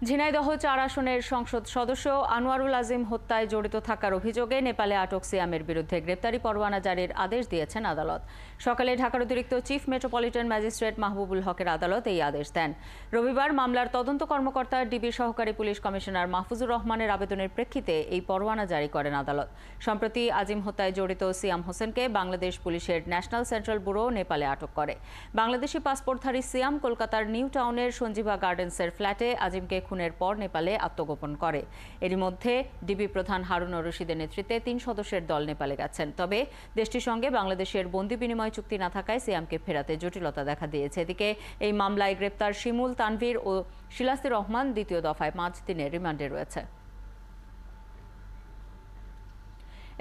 ঝিনাইদহ ৪ আসনের সংসদ সদস্য আনোয়ারুল আজিম হত্যায় জড়িত থাকার অভিযোগে নেপালে আটক সিয়ামের বিরুদ্ধে গ্রেপ্তারি পরোয়ানা জারির আদেশ দিয়েছেন আদালত। সকালে ঢাকার অতিরিক্ত চিফ মেট্রোপলিটন ম্যাজিস্ট্রেট মাহবুবুল হকের আদালত এই আদেশ দেন। রবিবার মামলার তদন্ত কর্মকর্তা ডিবি সহকারী পুলিশ কমিশনার মাহফুজুর রহমানের আবেদনের প্রেক্ষিতে এই পরোয়ানা জারি করেন আদালত। সম্প্রতি আজিম হত্যায় জড়িত সিয়াম হোসেনকে বাংলাদেশ পুলিশের ন্যাশনাল সেন্ট্রাল ব্যুরো নেপালে আটক করে। বাংলাদেশি পাসপোর্টধারী সিয়াম কলকাতার নিউ টাউনের সঞ্জীবা গার্ডেন্সের ফ্ল্যাটে আজিমকে খুনের পর নেপালে আত্মগোপন করে। এরই মধ্যে ডিবি প্রধান হারুনুর রশিদের নেতৃত্বে ৩ সদস্যের দল নেপালে গেছেন। তবে দেশটির সঙ্গে বাংলাদেশের বন্দি বিনিময় চুক্তি না থাকায় সিয়ামকে ফেরাতে জটিলতা দেখা দিয়েছে। এদিকে এই মামলায় গ্রেপ্তার শিমুল, তানভীর ও শিলাস্তি রহমান দ্বিতীয় দফায় ৫ দিনের রিমান্ডে রয়েছে।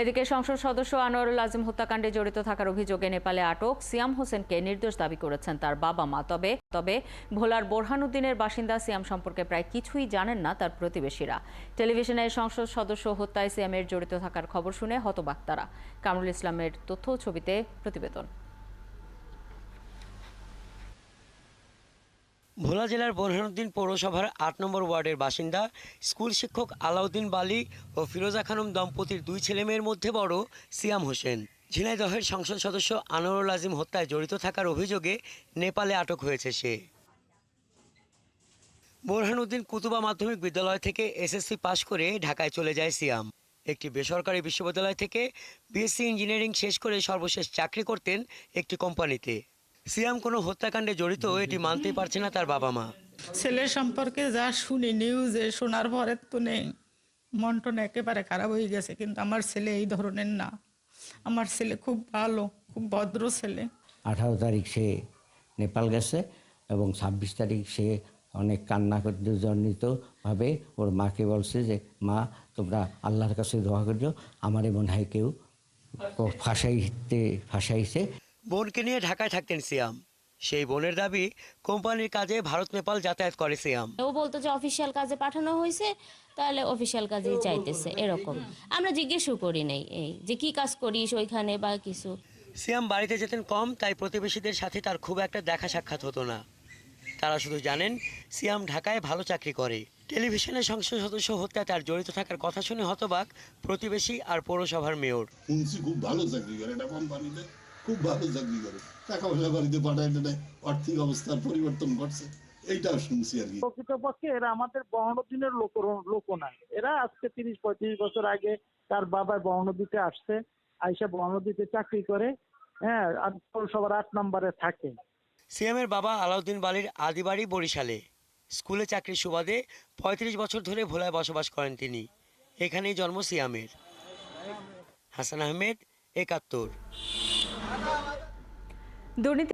এদিকে সংসদ সদস্য আনোয়ারুল আজিম হত্যাকাণ্ডে জড়িত থাকার অভিযোগে নেপালে আটক সিয়াম হোসেনকে নির্দোষ দাবি করেছেন তার বাবা মা। তবে ভোলার বোরহানুদ্দিনের বাসিন্দা সিয়াম সম্পর্কে প্রায় কিছুই জানেন না তার প্রতিবেশীরা। টেলিভিশনে সংসদ সদস্য হত্যায় সিয়ামের জড়িত থাকার খবর শুনে হতবাক তারা। কামরুল ইসলামের তথ্য ও ছবিতে প্রতিবেদন। ভোলা জেলার বোরহানুদ্দিন পৌরসভার ৮ নম্বর ওয়ার্ডের বাসিন্দা স্কুল শিক্ষক আলাউদ্দিন বালি ও ফিরোজা খানম দম্পতির 2 ছেলেমেয়ের মধ্যে বড় সিয়াম হোসেন ঝিনাইদহের সংসদ সদস্য আনোয়ারুল আজিম হত্যায় জড়িত থাকার অভিযোগে নেপালে আটক হয়েছে সে। বোরহানুদ্দিন কুতুবা মাধ্যমিক বিদ্যালয় থেকে এসএসসি পাশ করে ঢাকায় চলে যায় সিয়াম। একটি বেসরকারি বিশ্ববিদ্যালয় থেকে বিএসসি ইঞ্জিনিয়ারিং শেষ করে সর্বশেষ চাকরি করতেন একটি কোম্পানিতে। সিয়াম কোনো হত্যাকাণ্ডে জড়িত এটি মানতেই পারছে না তার বাবা মা। ছেলের সম্পর্কে যা শুনি নিউজে, শোনার পরে তো নেই, মনটন একেবারে খারাপ হয়ে গেছে। কিন্তু আমার ছেলে এই ধরনের না, আমার ছেলে খুব ভালো, খুব ভদ্র ছেলে। 18 তারিখ সে নেপাল গেছে এবং 26 তারিখ সে অনেক কান্না করতে জনিতভাবে ওর মাকে বলছে যে মা তোমরা আল্লাহর কাছে দোয়া করছো, আমার মনে হয় কেউ ফাঁসাইছে। বোনকে নিয়ে ঢাকায় থাকতেন সিয়াম। সেই বোনের দাবি কোম্পানির কাজে ভারত নেপাল যাতায়াত করে সিয়াম। ও বলতো যে অফিসিয়াল কাজে পাঠানো হয়েছে, তাহলে অফিসিয়াল কাজেই চাইতেছে এরকম। আমরা জিজ্ঞেসও করি নাই এই যে কি কাজ করিস ওইখানে বা কিছু। সিয়াম বাড়িতে যেতেন কম, তাই প্রতিবেশীদের সাথে তার খুব একটা দেখা সাক্ষাৎ হতো না। তারা শুধু জানেন সিয়াম ঢাকায় ভালো চাকরি করে। টেলিভিশনের সংসদ সদস্য হত্যায় তার জড়িত থাকার কথা শুনে হতবাক প্রতিবেশী আর পৌরসভার মেয়র। খুব ভালো চাকরি করে, এটা কোম্পানিতে খুব ভালো চাকরি করে, টাকা পয়সা বাড়িতে পাঠায় না, আর্থিক অবস্থার পরিবর্তন ঘটছে, এইটাও শুনছি আর কি। প্রকৃতপক্ষে এরা আমাদের বহনদ্দিনের লোক না, এরা আজকে 30-35 বছর আগে তার বাবা বহনদ্দিতে আসছে, আইসা বহনদ্দিতে চাকরি করে, হ্যাঁ, আর পৌরসভার 8 নম্বরে থাকে। সিয়ামের বাবা আলাউদ্দিন বালির আদি বাড়ি বরিশালে। স্কুলে চাকরির সুবাদে 35 বছর ধরে ভোলায় বসবাস করেন তিনি। এখানেই জন্ম সিয়ামের। হাসান আহমেদ, ৭১। দুর্নীতি